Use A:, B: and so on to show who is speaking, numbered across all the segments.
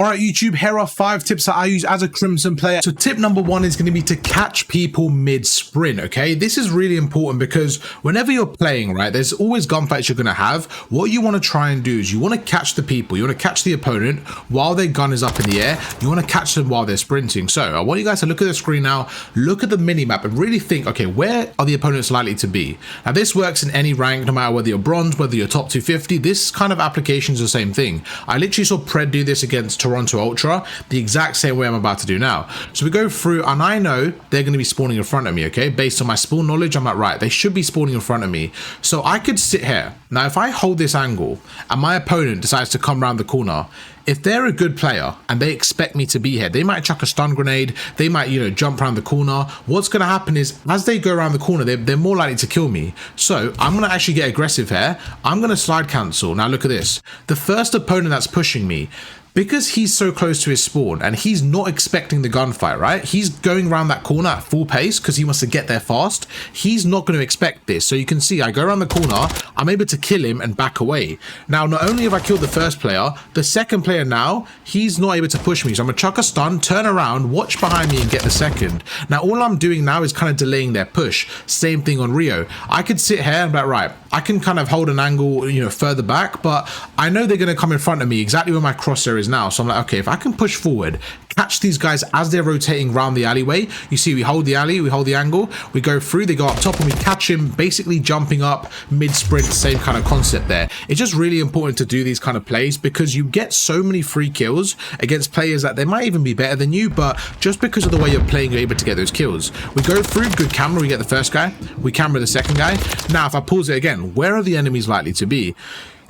A: Alright YouTube, here are 5 tips that I use as a Crimson player. So tip number 1 is going to be to catch people mid-sprint, okay? This is really important because whenever you're playing, right, there's always gunfights you're going to have. What you want to try and do is you want to catch the people, you want to catch the opponent while their gun is up in the air. You want to catch them while they're sprinting. So I want you guys to look at the screen now, look at the mini-map and really think, okay, where are the opponents likely to be? Now this works in any rank, no matter whether you're bronze, whether you're top 250, this kind of application is the same thing. I literally saw Pred do this against Toronto Ultra the exact same way I'm about to do now. So we go through and I know they're going to be spawning in front of me, okay? Based on my spawn knowledge, I'm like, right, they should be spawning in front of me. So I could sit here. Now, if I hold this angle and my opponent decides to come around the corner, if they're a good player and they expect me to be here, they might chuck a stun grenade, they might, jump around the corner. What's going to happen is as they go around the corner, they're more likely to kill me. So I'm going to actually get aggressive here. I'm going to slide cancel. Now look at this. The first opponent that's pushing me, because he's so close to his spawn and he's not expecting the gunfight, right? He's going around that corner at full pace because he wants to get there fast. He's not going to expect this. So you can see I go around the corner, I'm able to kill him and back away. Now, not only have I killed the first player, the second player now, he's not able to push me. So I'm going to chuck a stun, turn around, watch behind me and get the second. Now, all I'm doing now is kind of delaying their push. Same thing on Rio. I could sit here and be like, right, I can kind of hold an angle, further back, but I know they're going to come in front of me exactly where my crosshair is now. So I'm like, okay, if I can push forward, catch these guys as they're rotating around the alleyway, you see we hold the alley, we hold the angle, we go through, they go up top and we catch him basically jumping up mid-sprint, same kind of concept there. It's just really important to do these kind of plays because you get so many free kills against players that they might even be better than you, but just because of the way you're playing, you're able to get those kills. We go through, good camera, we get the first guy, we camera the second guy. Now, if I pause it again, where are the enemies likely to be?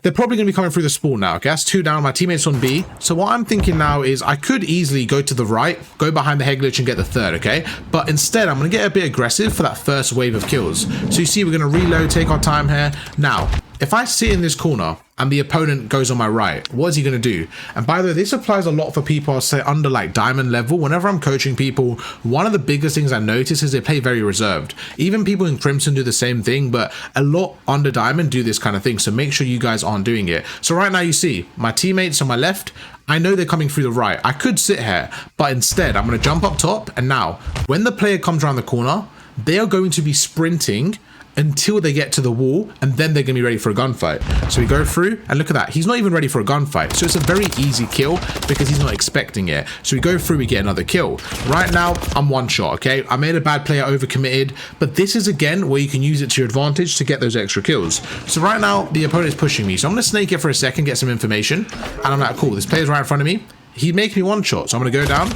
A: They're probably going to be coming through the spawn now, okay? That's 2 down, my teammates on B. So what I'm thinking now is I could easily go to the right, go behind the head glitch and get the third, okay? But instead, I'm going to get a bit aggressive for that first wave of kills. So you see, we're going to reload, take our time here. Now, if I sit in this corner and the opponent goes on my right, what is he going to do? And by the way, this applies a lot for people, I'll say under like diamond level. Whenever I'm coaching people, one of the biggest things I notice is they play very reserved. Even people in Crimson do the same thing, but a lot under diamond do this kind of thing. So make sure you guys aren't doing it. So right now you see my teammates on my left, I know they're coming through the right. I could sit here, but instead I'm going to jump up top. And now when the player comes around the corner, they are going to be sprinting until they get to the wall and then they're gonna be ready for a gunfight. So we go through and look at that, he's not even ready for a gunfight, so it's a very easy kill because he's not expecting it. So we go through, we get another kill. Right now I'm one shot, okay? I made a bad play, I overcommitted, but this is again where you can use it to your advantage to get those extra kills. So right now the opponent is pushing me, so I'm gonna snake it for a second, get some information, and I'm like, cool, this player's right in front of me, he makes me one shot, so I'm gonna go down.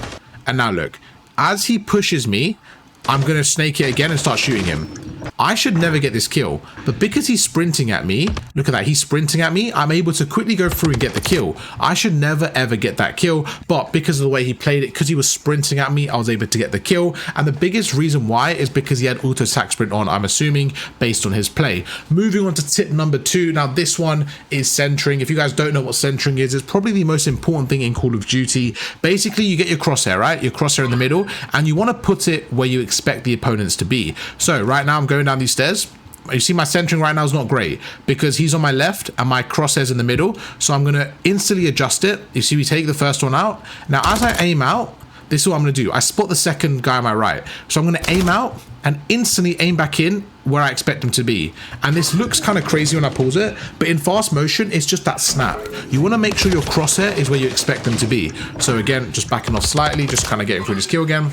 A: And now look, as he pushes me, I'm going to snake it again and start shooting him. I should never get this kill, but because he's sprinting at me, look at that, he's sprinting at me, I'm able to quickly go through and get the kill. I should never ever get that kill, but because of the way he played it, because he was sprinting at me, I was able to get the kill. And the biggest reason why is because he had auto attack sprint on, I'm assuming, based on his play. Moving on to tip number 2. Now this one is centering. If you guys don't know what centering is, it's probably the most important thing in Call of Duty. Basically, you get your crosshair, right? Your crosshair in the middle, and you want to put it where you expect the opponents to be. So right now I'm going down these stairs. You see my centering right now is not great because he's on my left and my crosshair's in the middle. So I'm going to instantly adjust it. You see we take the first one out. Now as I aim out, this is what I'm going to do. I spot the second guy on my right. So I'm going to aim out and instantly aim back in where I expect him to be. And this looks kind of crazy when I pause it, but in fast motion, it's just that snap. You want to make sure your crosshair is where you expect them to be. So again, just backing off slightly, just kind of getting through this kill again.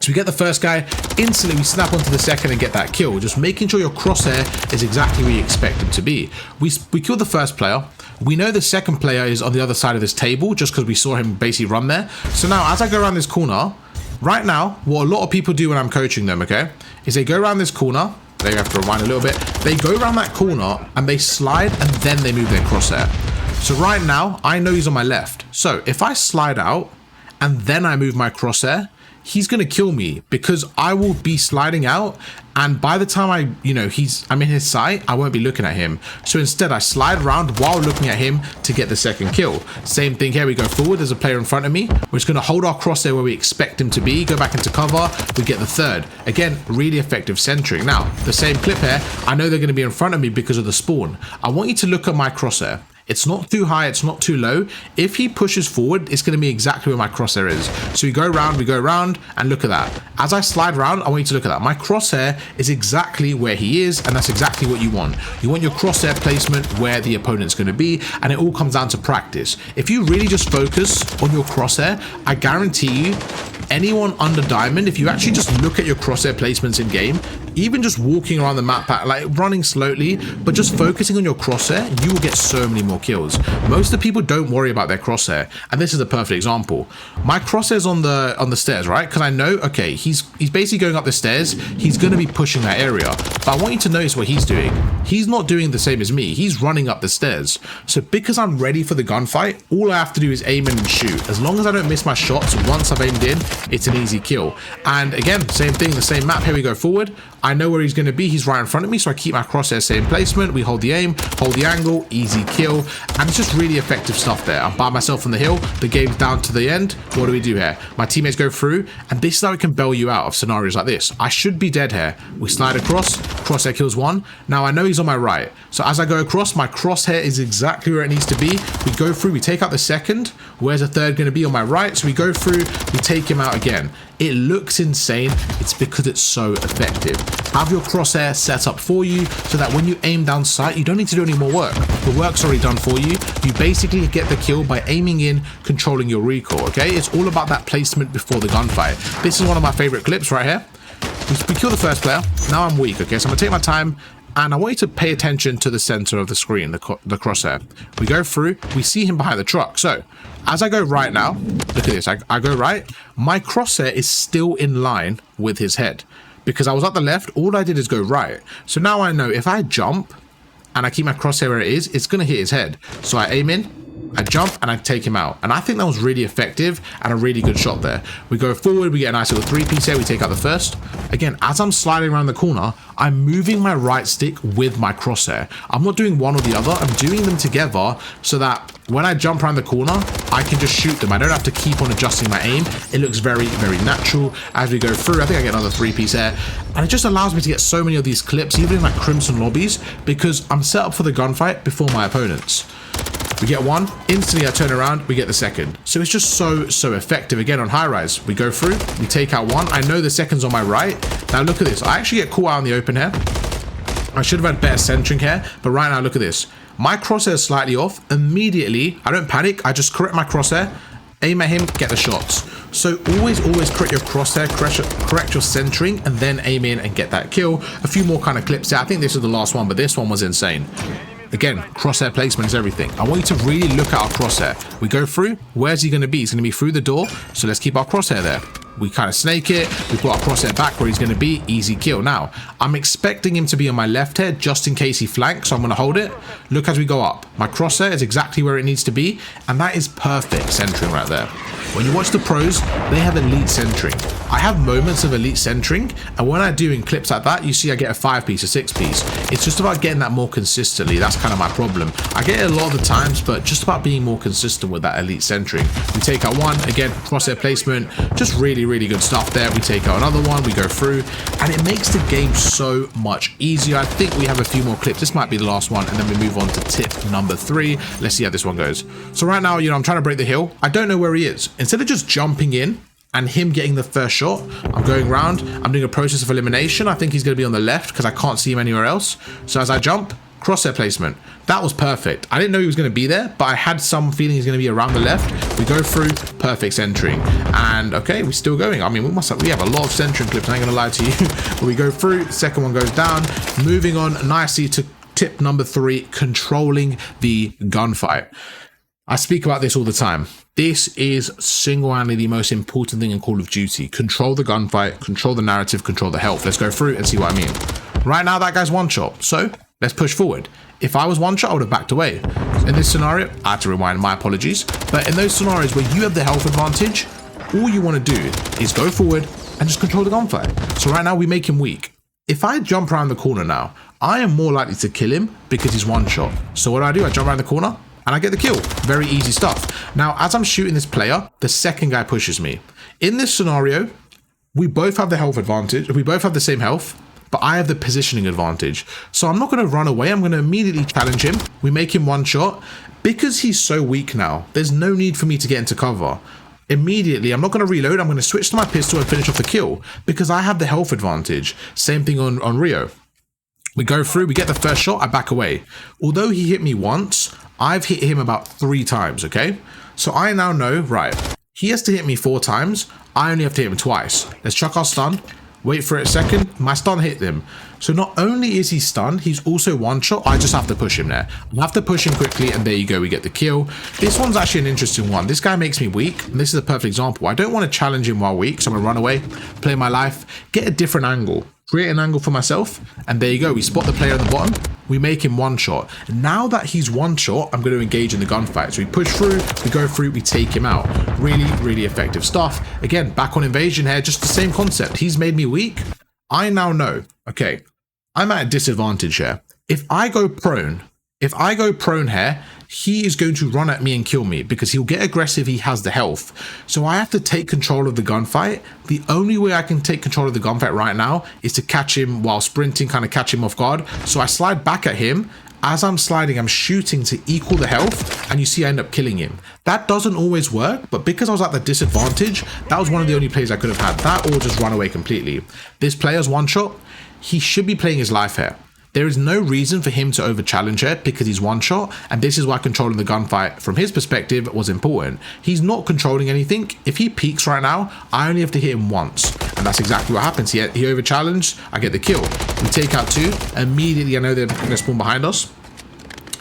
A: So we get the first guy, instantly we snap onto the second and get that kill. Just making sure your crosshair is exactly where you expect him to be. We killed the first player. We know the second player is on the other side of this table just because we saw him basically run there. So now as I go around this corner, right now, what a lot of people do when I'm coaching them, okay, is they go around this corner. They have to rewind a little bit. They go around that corner and they slide and then they move their crosshair. So right now, I know he's on my left. So if I slide out and then I move my crosshair, he's going to kill me because I will be sliding out, and by the time I'm in his sight, I won't be looking at him. So instead I slide around while looking at him to get the second kill. Same thing here, we go forward, there's a player in front of me, we're just going to hold our crosshair where we expect him to be, go back into cover, we get the third. Again, really effective centering. Now the same clip here, I know they're going to be in front of me because of the spawn. I want you to look at my crosshair. It's not too high, it's not too low. If he pushes forward, it's going to be exactly where my crosshair is. So we go around, and look at that. As I slide around, I want you to look at that. My crosshair is exactly where he is, and that's exactly what you want. You want your crosshair placement where the opponent's going to be, and it all comes down to practice. If you really just focus on your crosshair, I guarantee you, anyone under diamond, if you actually just look at your crosshair placements in game, even just walking around the map, like running slowly, but just focusing on your crosshair, you will get so many more kills. Most of the people don't worry about their crosshair, and this is a perfect example. My crosshair's on the stairs, right? Because I know, okay, he's basically going up the stairs. He's going to be pushing that area, but I want you to notice what he's doing. He's not doing the same as me. He's running up the stairs. So because I'm ready for the gunfight, all I have to do is aim in and shoot. As long as I don't miss my shots once I've aimed in, it's an easy kill. And again, same thing, the same map. Here we go forward. I know where he's going to be. He's right in front of me, so I keep my crosshair same placement. We hold the aim, hold the angle, easy kill, and it's just really effective stuff there. I'm by myself on the hill. The game's down to the end. What do we do here? My teammates go through, and this is how it can bail you out of scenarios like this. I should be dead here. We slide across, crosshair kills one. Now I know he's on my right, so as I go across, my crosshair is exactly where it needs to be. We go through, we take out the second. Where's the third going to be? On my right. So we go through, we take him out again. It looks insane. It's because it's so effective. Have your crosshair set up for you so that when you aim down sight, you don't need to do any more work. The work's already done for you. You basically get the kill by aiming in, controlling your recoil, okay? It's all about that placement before the gunfight. This is one of my favorite clips right here. We kill the first player. Now I'm weak, okay? So I'm gonna take my time, and I want you to pay attention to the center of the screen, the crosshair. We go through, we see him behind the truck. So as I go right now, look at this, I go right, my crosshair is still in line with his head. Because I was at the left, all I did is go right. So now I know if I jump and I keep my crosshair where it is, it's gonna hit his head. So I aim in, I jump, and I take him out. And I think that was really effective and a really good shot there. We go forward, we get a nice little three-piece here, we take out the first. Again, as I'm sliding around the corner, I'm moving my right stick with my crosshair. I'm not doing one or the other, I'm doing them together so that when I jump around the corner, I can just shoot them. I don't have to keep on adjusting my aim. It looks very, very natural as we go through. I think I get another three-piece here. And it just allows me to get so many of these clips, even in like Crimson lobbies, because I'm set up for the gunfight before my opponents. We get one, instantly I turn around, we get the second. So it's just so effective. Again, on high rise, we go through, we take out one. I know the second's on my right. Now look at this. I actually get caught out in the open here. I should have had better centering here, but right now, look at this. My crosshair is slightly off. Immediately, I don't panic. I just correct my crosshair, aim at him, get the shots. So always correct your crosshair, correct your centering, and then aim in and get that kill. A few more kind of clips here. I think this is the last one, but this one was insane. Again, crosshair placement is everything. I want you to really look at our crosshair. We go through. Where's he going to be? He's going to be through the door. So let's keep our crosshair there. We kind of snake it. We put our crosshair back where he's going to be. Easy kill. Now, I'm expecting him to be on my left head just in case he flanks. So I'm going to hold it. Look as we go up. My crosshair is exactly where it needs to be. And that is perfect centering right there. When you watch the pros, they have elite centering. I have moments of elite centering, and when I do in clips like that, you see I get a 5-piece, a 6-piece. It's just about getting that more consistently. That's kind of my problem. I get it a lot of the times, but just about being more consistent with that elite centering. We take out one, again, crosshair placement, just really, really good stuff there. We take out another one, we go through, and it makes the game so much easier. I think we have a few more clips. This might be the last one, and then we move on to tip number 3. Let's see how this one goes. So right now, I'm trying to break the hill. I don't know where he is. Instead of just jumping in and him getting the first shot, I'm going around, I'm doing a process of elimination. I think he's going to be on the left because I can't see him anywhere else. So as I jump, crosshair placement. That was perfect. I didn't know he was going to be there, but I had some feeling he's going to be around the left. We go through, perfect centering. And okay, we're still going. I mean, we have a lot of centering clips, I ain't going to lie to you. But we go through, second one goes down. Moving on nicely to tip number 3, controlling the gunfight. I speak about this all the time. This is single-handedly the most important thing in Call of Duty. Control the gunfight, control the narrative, control the health. Let's go through and see what I mean. Right now, that guy's one shot. So let's push forward. If I was one shot, I would have backed away. In this scenario, I had to rewind, my apologies. But in those scenarios where you have the health advantage, all you want to do is go forward and just control the gunfight. So right now, we make him weak. If I jump around the corner now, I am more likely to kill him because he's one shot. So what do? I jump around the corner and I get the kill. Very easy stuff. Now, as I'm shooting this player, the second guy pushes me. In this scenario, we both have the health advantage. We both have the same health, but I have the positioning advantage. So I'm not going to run away. I'm going to immediately challenge him. We make him one shot. Because he's so weak now, there's no need for me to get into cover. Immediately, I'm not going to reload, I'm going to switch to my pistol and finish off the kill, because I have the health advantage. Same thing on Rio. We go through, we get the first shot, I back away. Although he hit me once, I've hit him about 3 times, okay? So I now know, right, he has to hit me 4 times, I only have to hit him twice. Let's chuck our stun, wait for it a second, my stun hit him. So not only is he stunned, he's also one shot. I just have to push him there. I have to push him quickly, and there you go, we get the kill. This one's actually an interesting one. This guy makes me weak, and this is a perfect example. I don't want to challenge him while weak, so I'm gonna run away, play my life, get a different angle, create an angle for myself, and there you go, we spot the player at the bottom, we make him one shot. Now that he's one shot, I'm going to engage in the gunfight. So we push through, we go through, we take him out. Really, really effective stuff. Again, back on invasion here, just the same concept. He's made me weak. I now know, okay, I'm at a disadvantage here. If I go prone here, he is going to run at me and kill me because he'll get aggressive, he has the health. So I have to take control of the gunfight. The only way I can take control of the gunfight right now is to catch him while sprinting, kind of catch him off guard. So I slide back at him. As I'm sliding, I'm shooting to equal the health, and you see I end up killing him. That doesn't always work, but because I was at the disadvantage, that was one of the only plays I could have had. That or just run away completely. This player's one shot, he should be playing his life here. There is no reason for him to over challenge here because he's one shot, and this is why controlling the gunfight from his perspective was important. He's not controlling anything. If he peeks right now, I only have to hit him once, and that's exactly what happens. He over challenged, I get the kill. We take out 2. Immediately I know they're going to spawn behind us.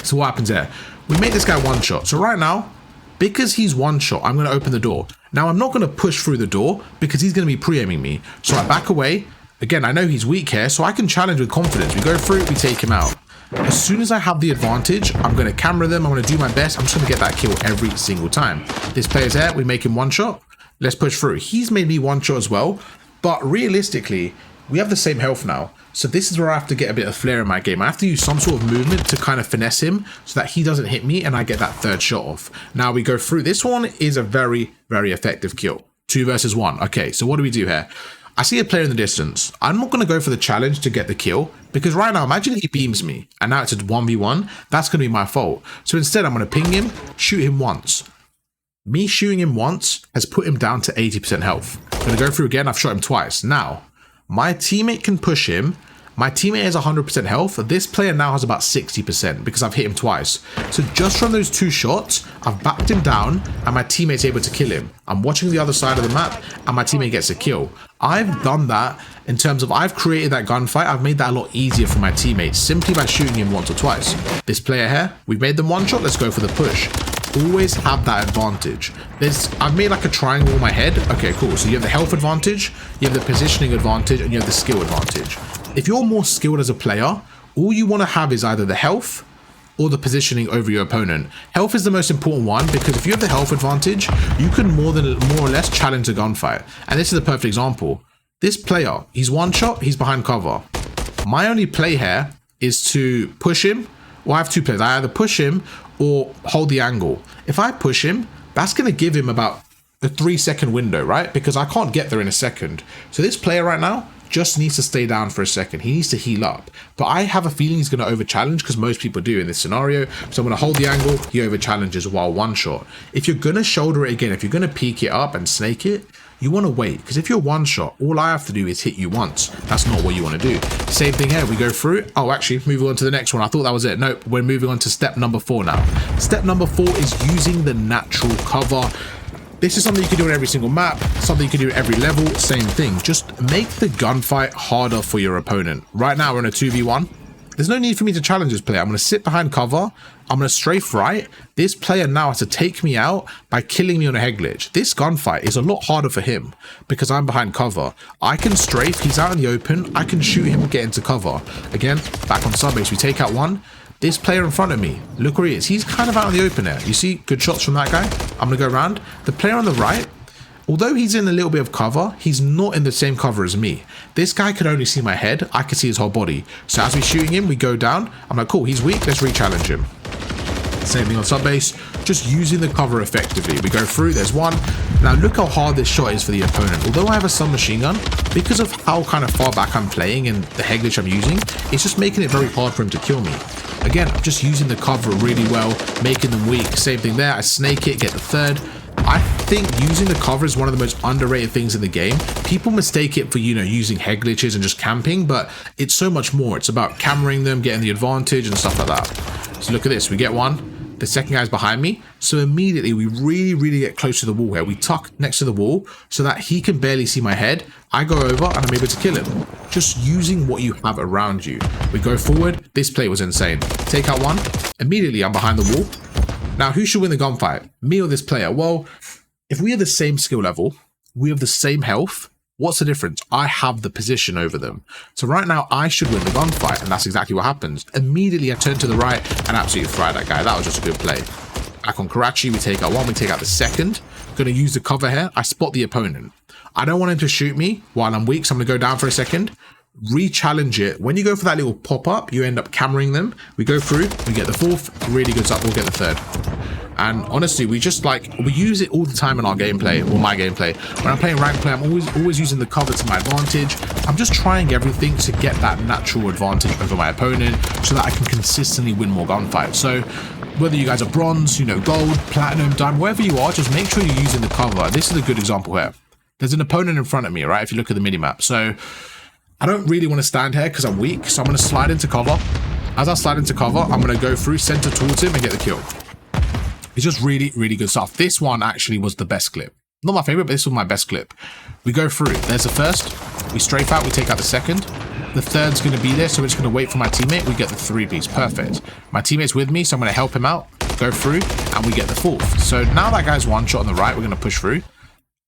A: So what happens there? We make this guy one shot. So right now, because he's one shot, I'm going to open the door. Now I'm not going to push through the door because he's going to be pre-aiming me. So I back away. Again, I know he's weak here, so I can challenge with confidence. We go through it, we take him out. As soon as I have the advantage, I'm going to camera them. I'm going to do my best. I'm just going to get that kill every single time. This player's there. We make him one shot. Let's push through. He's made me one shot as well. But realistically, we have the same health now. So this is where I have to get a bit of flair in my game. I have to use some sort of movement to kind of finesse him so that he doesn't hit me and I get that 3rd shot off. Now we go through. This one is a very, very effective kill. 2 versus 1. Okay, so what do we do here? I see a player in the distance. I'm not going to go for the challenge to get the kill because right now, imagine he beams me and now it's a 1v1. That's going to be my fault. So instead, I'm going to ping him, shoot him once. Me shooting him once has put him down to 80% health. I'm going to go through again. I've shot him twice. Now, my teammate can push him. My teammate has 100% health. This player now has about 60% because I've hit him twice. So just from those 2 shots, I've backed him down and my teammate's able to kill him. I'm watching the other side of the map and my teammate gets a kill. I've done that in terms of I've created that gunfight. I've made that a lot easier for my teammates simply by shooting him once or twice. This player here, we've made them one shot. Let's go for the push. Always have that advantage. I've made like a triangle in my head. Okay, cool. So you have the health advantage, you have the positioning advantage, and you have the skill advantage. If you're more skilled as a player, all you want to have is either the health or the positioning over your opponent. Health is the most important one because if you have the health advantage, you can more or less challenge a gunfight. And this is a perfect example. This player, he's one shot, he's behind cover. My only play here is to push him. Well, I have 2 plays. I either push him or hold the angle. If I push him, that's going to give him about a 3-second window, right? Because I can't get there in a second. So this player right now just needs to stay down for a second. He needs to heal up. But I have a feeling he's going to over challenge because most people do in this scenario. So I'm going to hold the angle. He over challenges while one shot. If you're going to shoulder it again, if you're going to peek it up and snake it, you want to wait because if you're one shot, all I have to do is hit you once. That's not what you want to do. Same thing here. We go through. Oh, actually, moving on to the next one. I thought that was it. Nope. We're moving on to step number 4 now. Step number 4 is using the natural cover. This is something you can do on every single map, something you can do at every level, same thing. Just make the gunfight harder for your opponent. Right now, we're in a 2v1. There's no need for me to challenge this player. I'm going to sit behind cover. I'm going to strafe right. This player now has to take me out by killing me on a head glitch. This gunfight is a lot harder for him because I'm behind cover. I can strafe. He's out in the open. I can shoot him and get into cover. Again, back on subbase. We take out 1. This player in front of me, look where he is. He's kind of out in the open there. You see good shots from that guy? I'm going to go around. The player on the right, although he's in a little bit of cover, he's not in the same cover as me. This guy could only see my head. I could see his whole body. So as we're shooting him, we go down. I'm like, cool, he's weak. Let's re-challenge him. Same thing on subbase, just using the cover effectively. We go through, there's 1. Now look how hard this shot is for the opponent. Although I have a submachine gun, because of how kind of far back I'm playing and the head glitch I'm using, it's just making it very hard for him to kill me. Again, I'm just using the cover really well, making them weak. Same thing there. I snake it, get the third. I think using the cover is one of the most underrated things in the game. People mistake it for, you know, using head glitches and just camping, but it's so much more. It's about cammering them, getting the advantage and stuff like that. So look at this. We get one. The second guy's behind me. So immediately we really get close to the wall here. We tuck next to the wall so that he can barely see my head. I go over and I'm able to kill him. Just using what you have around you. We go forward. This play was insane. Take out one. Immediately I'm behind the wall. Now, who should win the gunfight? Me or this player? Well, if we have the same skill level, we have the same health, what's the difference? I have the position over them. So right now, I should win the gunfight, and that's exactly what happens. Immediately, I turn to the right and absolutely fry that guy. That was just a good play. Back on Karachi, we take out one, we take out the second. Going to use the cover here. I spot the opponent. I don't want him to shoot me while I'm weak, so I'm going to go down for a second. Re-challenge it. When you go for that little pop-up, you end up cammering them. We go through, we get the fourth, really good stuff, we'll get the third. And honestly, we just we use it all the time in our gameplay, or my gameplay. When I'm playing rank play, I'm always using the cover to my advantage. I'm just trying everything to get that natural advantage over my opponent so that I can consistently win more gunfights. So whether you guys are bronze, you know, gold, platinum, diamond, wherever you are, just make sure you're using the cover. This is a good example here. There's an opponent in front of me, right? If you look at the mini-map. So I don't really want to stand here because I'm weak, so I'm going to slide into cover. As I slide into cover, I'm going to go through center towards him and get the kill. It's just really good stuff. This one actually was the best clip. Not my favorite, but this was my best clip. We go through. There's the first. We strafe out. We take out the second. The third's going to be there, so we're just going to wait for my teammate. We get the three piece. Perfect. My teammate's with me, so I'm going to help him out. Go through, and we get the fourth. So now that guy's one shot on the right, we're going to push through.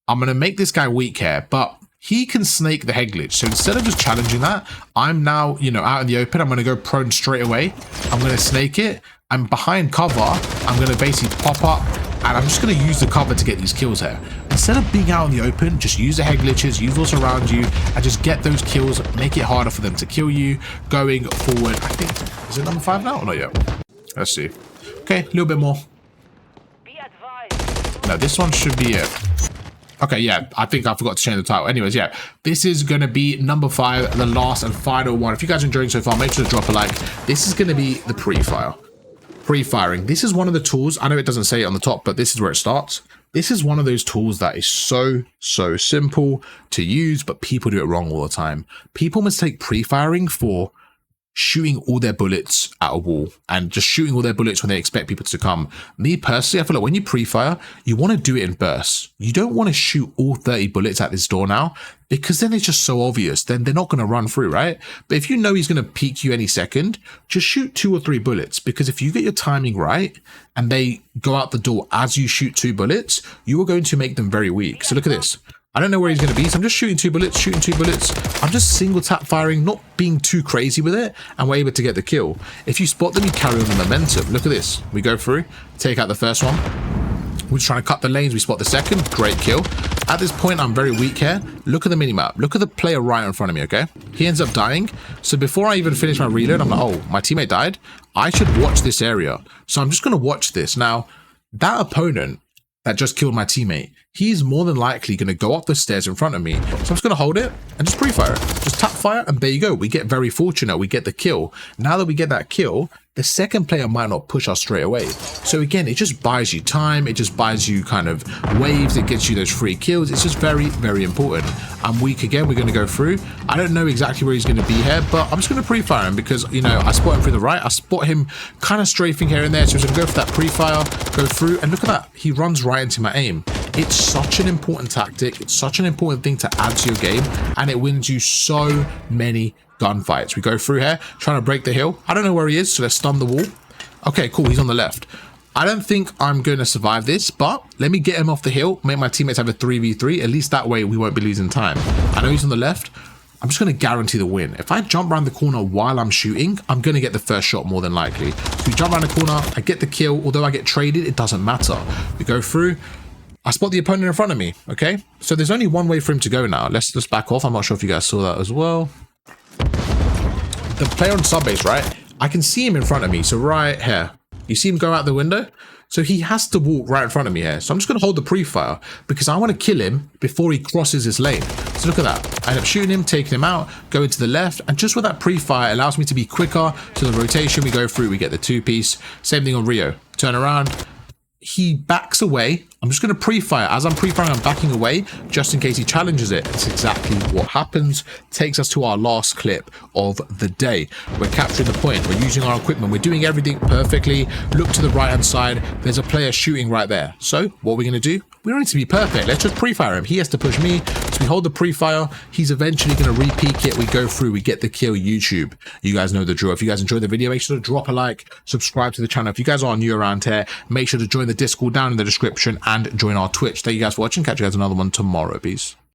A: I'm going to make this guy weak here, but he can snake the head glitch. So instead of just challenging that, I'm now, you know, out in the open. I'm going to go prone straight away. I'm going to snake it. I'm behind cover. I'm going to basically pop up and I'm just going to use the cover to get these kills here. Instead of being out in the open, just use the head glitches, use what's around you and just get those kills, make it harder for them to kill you going forward. I think, is it number 5 now or not yet? Let's see. Okay, a little bit more. No, this one should be it. Okay, yeah, I think I forgot to change the title. Anyways, yeah, this is going to be number 5, the last and final one. If you guys are enjoying so far, make sure to drop a like. This is going to be the pre-fire. Pre-firing. This is one of the tools. I know it doesn't say it on the top, but this is where it starts. This is one of those tools that is so simple to use, but people do it wrong all the time. People mistake pre-firing for shooting all their bullets at a wall and just shooting all their bullets when they expect people to come. Me personally, I feel like when you pre-fire, you want to do it in bursts. You don't want to shoot all 30 bullets at this door now because then it's just so obvious. Then they're not going to run through, right? But if you know he's going to peek you any second, just shoot 2 or 3 bullets because if you get your timing right and they go out the door as you shoot 2 bullets, you are going to make them very weak. So look at this. I don't know where he's going to be, so I'm just shooting 2 bullets, shooting 2 bullets. I'm just single tap firing, not being too crazy with it, and we're able to get the kill. If you spot them, you carry on the momentum. Look at this. We go through, take out the first one. We're just trying to cut the lanes. We spot the second. Great kill. At this point, I'm very weak here. Look at the minimap. Look at the player right in front of me, okay? He ends up dying. So before I even finish my reload, I'm like, oh, my teammate died. I should watch this area. So I'm just going to watch this. Now, that opponent that just killed my teammate, he's more than likely going to go up the stairs in front of me. So I'm just going to hold it and just pre-fire it. Just tap fire and there you go. We get very fortunate. We get the kill. Now that we get that kill, the second player might not push us straight away. So again, it just buys you time. It just buys you kind of waves. It gets you those free kills. It's just very important. I'm weak again. We're going to go through. I don't know exactly where he's going to be here, but I'm just going to pre-fire him because, you know, I spot him through the right. I spot him kind of strafing here and there. So I'm going to go for that pre-fire, go through, and look at that. He runs right into my aim. It's such an important tactic. It's such an important thing to add to your game, and it wins you so many gunfights. We go through here, trying to break the hill. I don't know where he is, so let's stun the wall. Okay, cool. He's on the left. I don't think I'm going to survive this, but let me get him off the hill, make my teammates have a 3v3. At least that way we won't be losing time. I know he's on the left. I'm just going to guarantee the win. If I jump around the corner while I'm shooting, I'm going to get the first shot more than likely. So we jump around the corner, I get the kill. Although I get traded, it doesn't matter. We go through. I spot the opponent in front of me, okay? So there's only one way for him to go now. Let's just back off. I'm not sure if you guys saw that as well. The player on sub base, right? I can see him in front of me. So right here, you see him go out the window? So he has to walk right in front of me here. So I'm just going to hold the pre-fire because I want to kill him before he crosses his lane. So look at that. I end up shooting him, taking him out, going to the left. And just with that pre-fire, it allows me to be quicker. So the rotation we go through, we get the 2-piece. Same thing on Rio. Turn around. He backs away. I'm just going to pre-fire. As I'm pre-firing, I'm backing away just in case he challenges it. That's exactly what happens. Takes us to our last clip of the day. We're capturing the point. We're using our equipment. We're doing everything perfectly. Look to the right-hand side. There's a player shooting right there. So what are we going to do? We don't need to be perfect. Let's just pre-fire him. He has to push me. So we hold the pre-fire. He's eventually going to re-peek it. We go through. We get the kill. YouTube. You guys know the drill. If you guys enjoyed the video, make sure to drop a like, subscribe to the channel. If you guys are new around here, make sure to join the Discord down in the description and join our Twitch. Thank you guys for watching. Catch you guys another one tomorrow. Peace.